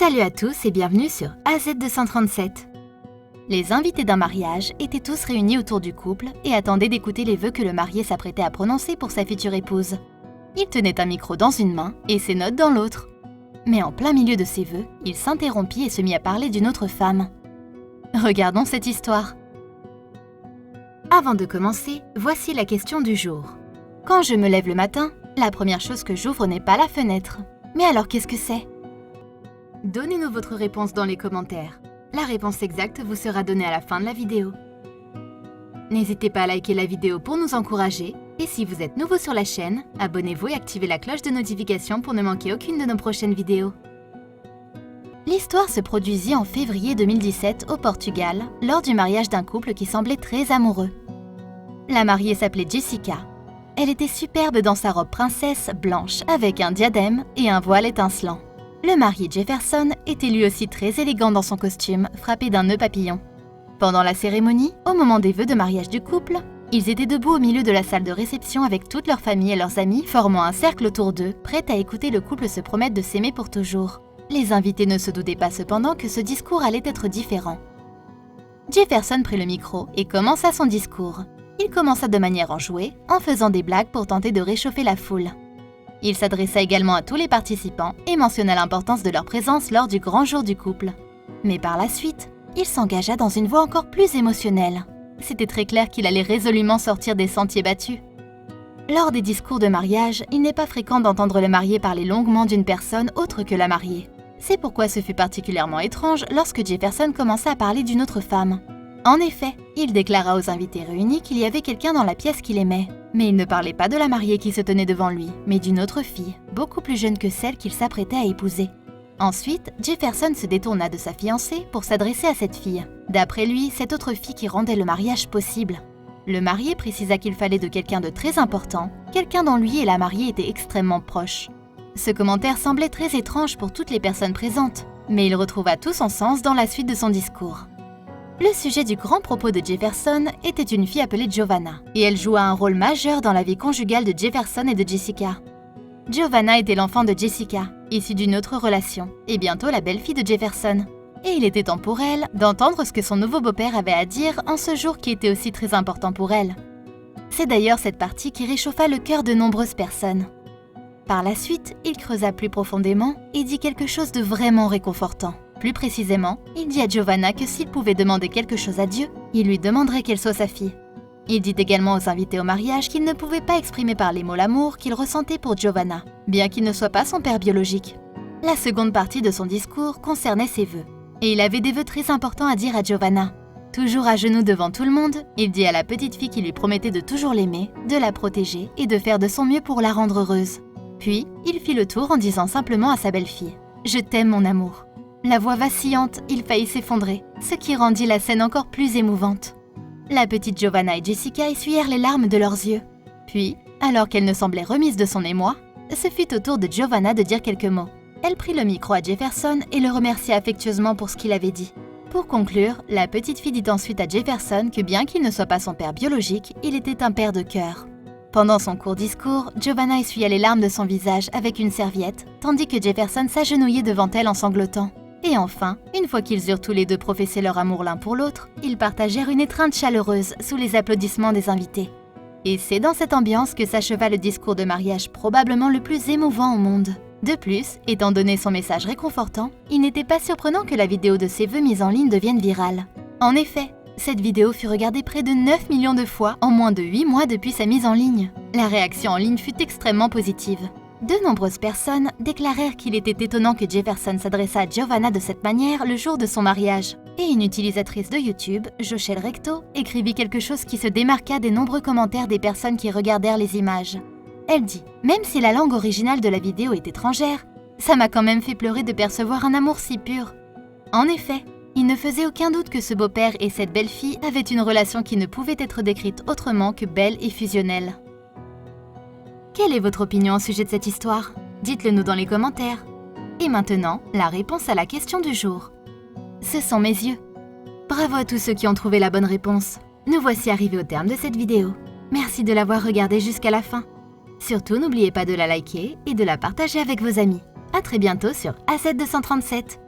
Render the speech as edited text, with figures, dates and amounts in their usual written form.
Salut à tous et bienvenue sur AZ237. Les invités d'un mariage étaient tous réunis autour du couple et attendaient d'écouter les vœux que le marié s'apprêtait à prononcer pour sa future épouse. Il tenait un micro dans une main et ses notes dans l'autre. Mais en plein milieu de ses vœux, il s'interrompit et se mit à parler d'une autre femme. Regardons cette histoire. Avant de commencer, voici la question du jour. Quand je me lève le matin, la première chose que j'ouvre n'est pas la fenêtre. Mais alors qu'est-ce que c'est ? Donnez-nous votre réponse dans les commentaires. La réponse exacte vous sera donnée à la fin de la vidéo. N'hésitez pas à liker la vidéo pour nous encourager. Et si vous êtes nouveau sur la chaîne, abonnez-vous et activez la cloche de notification pour ne manquer aucune de nos prochaines vidéos. L'histoire se produisit en février 2017 au Portugal, lors du mariage d'un couple qui semblait très amoureux. La mariée s'appelait Jessica. Elle était superbe dans sa robe princesse blanche avec un diadème et un voile étincelant. Le marié Jefferson était lui aussi très élégant dans son costume, frappé d'un nœud papillon. Pendant la cérémonie, au moment des vœux de mariage du couple, ils étaient debout au milieu de la salle de réception avec toute leur famille et leurs amis, formant un cercle autour d'eux, prêts à écouter le couple se promettre de s'aimer pour toujours. Les invités ne se doutaient pas cependant que ce discours allait être différent. Jefferson prit le micro et commença son discours. Il commença de manière enjouée, en faisant des blagues pour tenter de réchauffer la foule. Il s'adressa également à tous les participants et mentionna l'importance de leur présence lors du grand jour du couple. Mais par la suite, il s'engagea dans une voix encore plus émotionnelle. C'était très clair qu'il allait résolument sortir des sentiers battus. Lors des discours de mariage, il n'est pas fréquent d'entendre le marié parler longuement d'une personne autre que la mariée. C'est pourquoi ce fut particulièrement étrange lorsque Jefferson commença à parler d'une autre femme. En effet, il déclara aux invités réunis qu'il y avait quelqu'un dans la pièce qu'il aimait. Mais il ne parlait pas de la mariée qui se tenait devant lui, mais d'une autre fille, beaucoup plus jeune que celle qu'il s'apprêtait à épouser. Ensuite, Jefferson se détourna de sa fiancée pour s'adresser à cette fille. D'après lui, cette autre fille qui rendait le mariage possible. Le marié précisa qu'il fallait de quelqu'un de très important, quelqu'un dont lui et la mariée étaient extrêmement proches. Ce commentaire semblait très étrange pour toutes les personnes présentes, mais il retrouva tout son sens dans la suite de son discours. Le sujet du grand propos de Jefferson était une fille appelée Giovanna, et elle joua un rôle majeur dans la vie conjugale de Jefferson et de Jessica. Giovanna était l'enfant de Jessica, issue d'une autre relation, et bientôt la belle-fille de Jefferson. Et il était temps pour elle d'entendre ce que son nouveau beau-père avait à dire en ce jour qui était aussi très important pour elle. C'est d'ailleurs cette partie qui réchauffa le cœur de nombreuses personnes. Par la suite, il creusa plus profondément et dit quelque chose de vraiment réconfortant. Plus précisément, il dit à Giovanna que s'il pouvait demander quelque chose à Dieu, il lui demanderait qu'elle soit sa fille. Il dit également aux invités au mariage qu'il ne pouvait pas exprimer par les mots l'amour qu'il ressentait pour Giovanna, bien qu'il ne soit pas son père biologique. La seconde partie de son discours concernait ses vœux, et il avait des vœux très importants à dire à Giovanna. Toujours à genoux devant tout le monde, il dit à la petite fille qui lui promettait de toujours l'aimer, de la protéger et de faire de son mieux pour la rendre heureuse. Puis, il fit le tour en disant simplement à sa belle-fille « Je t'aime mon amour ». La voix vacillante, il faillit s'effondrer, ce qui rendit la scène encore plus émouvante. La petite Giovanna et Jessica essuyèrent les larmes de leurs yeux. Puis, alors qu'elle ne semblait remise de son émoi, ce fut au tour de Giovanna de dire quelques mots. Elle prit le micro à Jefferson et le remercia affectueusement pour ce qu'il avait dit. Pour conclure, la petite fille dit ensuite à Jefferson que bien qu'il ne soit pas son père biologique, il était un père de cœur. Pendant son court discours, Giovanna essuya les larmes de son visage avec une serviette, tandis que Jefferson s'agenouillait devant elle en sanglotant. Et enfin, une fois qu'ils eurent tous les deux professé leur amour l'un pour l'autre, ils partagèrent une étreinte chaleureuse sous les applaudissements des invités. Et c'est dans cette ambiance que s'acheva le discours de mariage probablement le plus émouvant au monde. De plus, étant donné son message réconfortant, il n'était pas surprenant que la vidéo de ses vœux mise en ligne devienne virale. En effet, cette vidéo fut regardée près de 9 millions de fois en moins de 8 mois depuis sa mise en ligne. La réaction en ligne fut extrêmement positive. De nombreuses personnes déclarèrent qu'il était étonnant que Jefferson s'adressât à Giovanna de cette manière le jour de son mariage. Et une utilisatrice de YouTube, Jochelle Recto, écrivit quelque chose qui se démarqua des nombreux commentaires des personnes qui regardèrent les images. Elle dit « Même si la langue originale de la vidéo est étrangère, ça m'a quand même fait pleurer de percevoir un amour si pur. » En effet, il ne faisait aucun doute que ce beau-père et cette belle-fille avaient une relation qui ne pouvait être décrite autrement que belle et fusionnelle. Quelle est votre opinion au sujet de cette histoire? Dites-le nous dans les commentaires. Et maintenant, la réponse à la question du jour. Ce sont mes yeux. Bravo à tous ceux qui ont trouvé la bonne réponse. Nous voici arrivés au terme de cette vidéo. Merci de l'avoir regardée jusqu'à la fin. Surtout, n'oubliez pas de la liker et de la partager avec vos amis. À très bientôt sur AZ237.